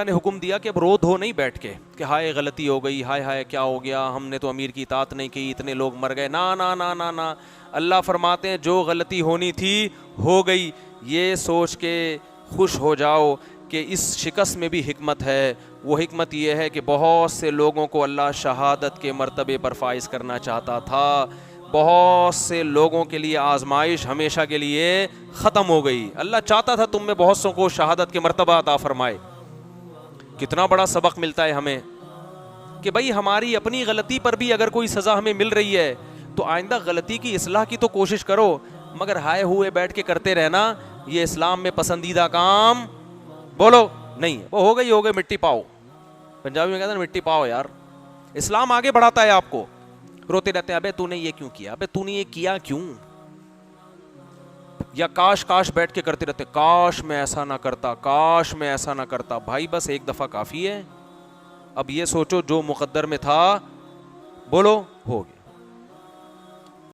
نے حکم دیا کہ اب رو دھو نہیں بیٹھ کے کہ ہائے غلطی ہو گئی، ہائے ہائے کیا ہو گیا، ہم نے تو امیر کی اطاعت نہیں کی، اتنے لوگ مر گئے. نا نا نا نا نا، اللہ فرماتے ہیں جو غلطی ہونی تھی ہو گئی. یہ سوچ کے خوش ہو جاؤ کہ اس شکست میں بھی حکمت ہے. وہ حکمت یہ ہے کہ بہت سے لوگوں کو اللہ شہادت کے مرتبے پر فائز کرنا چاہتا تھا. بہت سے لوگوں کے لیے آزمائش ہمیشہ کے لیے ختم ہو گئی. اللہ چاہتا تھا تم میں بہت سو کو شہادت کے مرتبہ عطا فرمائے. کتنا بڑا سبق ملتا ہے ہمیں کہ بھائی ہماری اپنی غلطی پر بھی اگر کوئی سزا ہمیں مل رہی ہے تو آئندہ غلطی کی اصلاح کی تو کوشش کرو، مگر ہائے ہوئے بیٹھ کے کرتے رہنا یہ اسلام میں پسندیدہ کام بولو نہیں. وہ ہو گئی مٹی پاؤ، پنجابی میں کہتے ہیں مٹی پاؤ. یار اسلام آگے بڑھاتا ہے آپ کو. روتے رہتے ہیں ابے تو نے یہ کیوں کیا، ابے تو نے یہ کیا کیوں، یا کاش کاش بیٹھ کے کرتے رہتے کاش میں ایسا نہ کرتا، کاش میں ایسا نہ کرتا. بھائی بس ایک دفعہ کافی ہے. اب یہ سوچو جو مقدر میں تھا بولو ہو گیا.